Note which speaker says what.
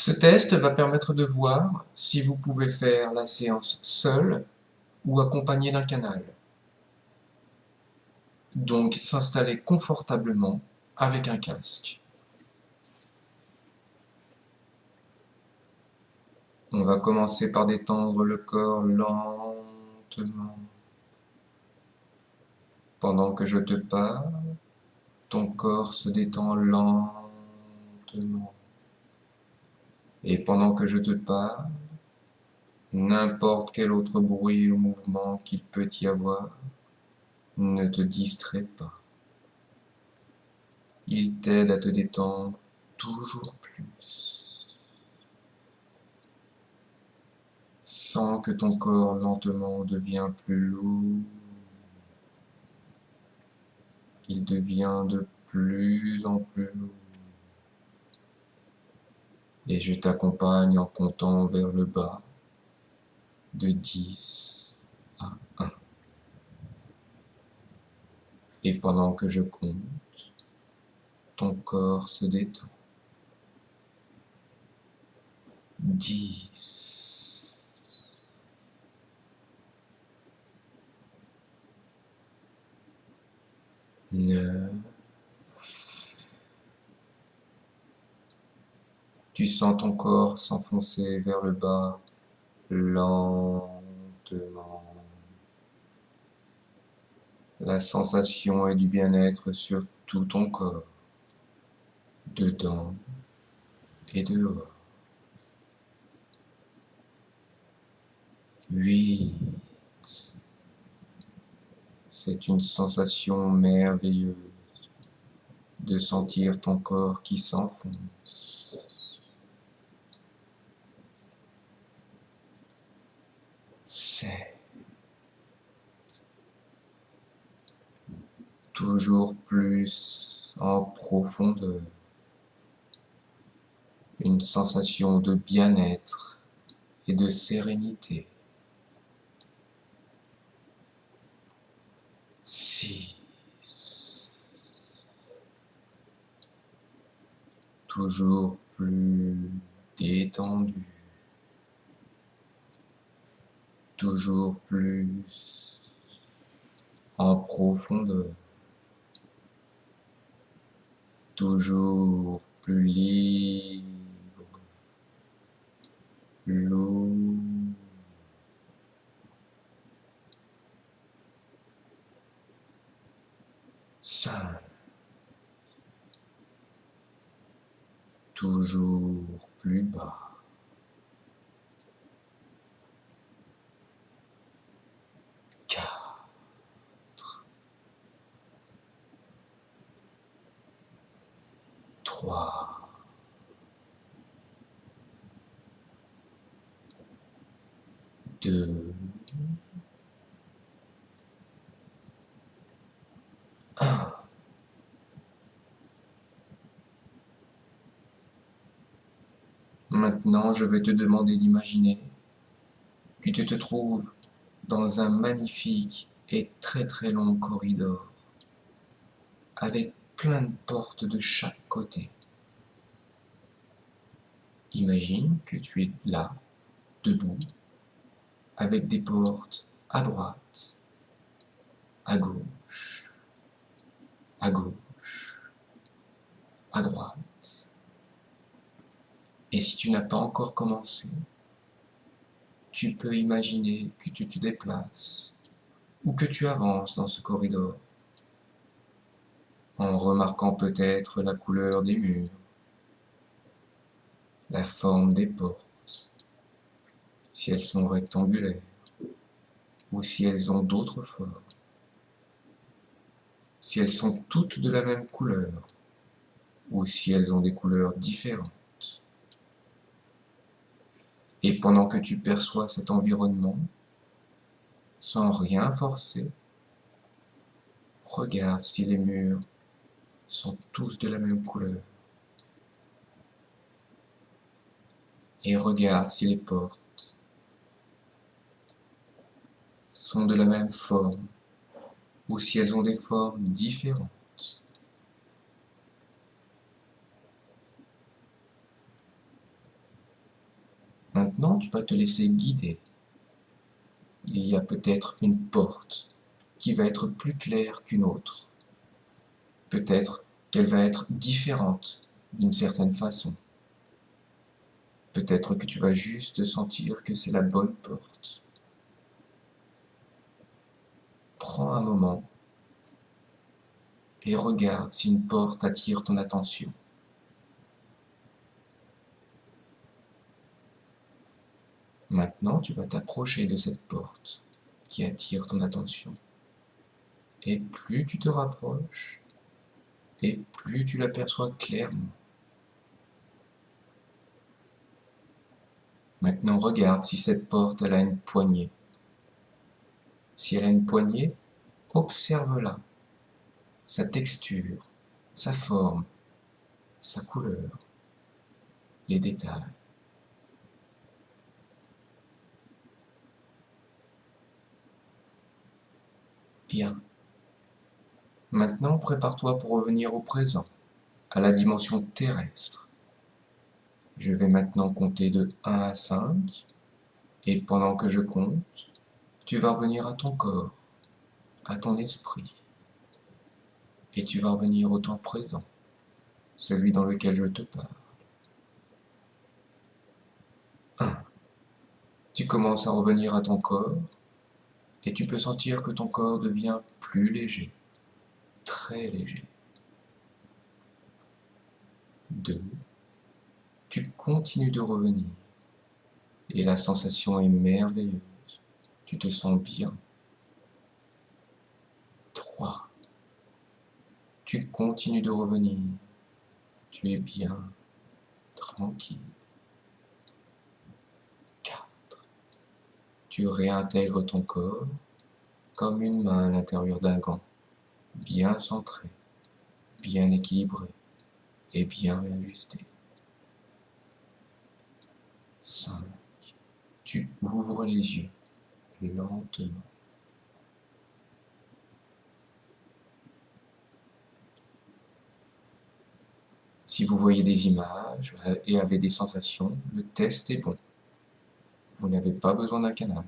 Speaker 1: Ce test va permettre de voir si vous pouvez faire la séance seul ou accompagné d'un canal. Donc s'installer confortablement avec un casque. On va commencer par détendre le corps lentement. Pendant que je te parle, ton corps se détend lentement. Et pendant que je te parle, n'importe quel autre bruit ou mouvement qu'il peut y avoir ne te distrait pas. Il t'aide à te détendre toujours plus. Sens que ton corps lentement devient plus lourd. Il devient de plus en plus lourd. Et je t'accompagne en comptant vers le bas de 10 à 1. Et pendant que je compte, ton corps se détend. 10. 9. Tu sens ton corps s'enfoncer vers le bas lentement. La sensation est du bien-être sur tout ton corps, dedans et dehors. 8. C'est une sensation merveilleuse de sentir ton corps qui s'enfonce. 7. Toujours plus en profondeur. Une sensation de bien-être et de sérénité. 6. Toujours plus détendu. Toujours plus en profondeur. Toujours plus libre. Lourd. 5. Toujours plus bas. 4. 3. 2. 1. Maintenant, je vais te demander d'imaginer que tu te trouves dans un magnifique et très très long corridor avec plein de portes de chaque côté. Imagine que tu es là, debout, avec des portes à droite, à gauche, à gauche, à droite. Et si tu n'as pas encore commencé, tu peux imaginer que tu te déplaces ou que tu avances dans ce corridor en remarquant peut-être la couleur des murs, la forme des portes, si elles sont rectangulaires ou si elles ont d'autres formes, si elles sont toutes de la même couleur ou si elles ont des couleurs différentes. Et pendant que tu perçois cet environnement, sans rien forcer, regarde si les murs sont tous de la même couleur. Et regarde si les portes sont de la même forme ou si elles ont des formes différentes. Maintenant, tu vas te laisser guider. Il y a peut-être une porte qui va être plus claire qu'une autre. Peut-être qu'elle va être différente d'une certaine façon. Peut-être que tu vas juste sentir que c'est la bonne porte. Prends un moment et regarde si une porte attire ton attention. Maintenant, tu vas t'approcher de cette porte qui attire ton attention. Et plus tu te rapproches, et plus tu l'aperçois clairement. Maintenant, regarde si cette porte elle a une poignée. Si elle a une poignée, observe-la, sa texture, sa forme, sa couleur, les détails. Bien. Maintenant, prépare-toi pour revenir au présent, à la dimension terrestre. Je vais maintenant compter de 1 à 5, et pendant que je compte, tu vas revenir à ton corps, à ton esprit, et tu vas revenir au temps présent, celui dans lequel je te parle. 1. Tu commences à revenir à ton corps, et tu peux sentir que ton corps devient plus léger, très léger. 2. Tu continues de revenir, et la sensation est merveilleuse. Tu te sens bien. 3. Tu continues de revenir. Tu es bien, tranquille. 4. Tu réintègres ton corps comme une main à l'intérieur d'un gant, bien centré, bien équilibré et bien réajusté. 5. Tu ouvres les yeux lentement. Si vous voyez des images et avez des sensations, le test est bon. Vous n'avez pas besoin d'un canal.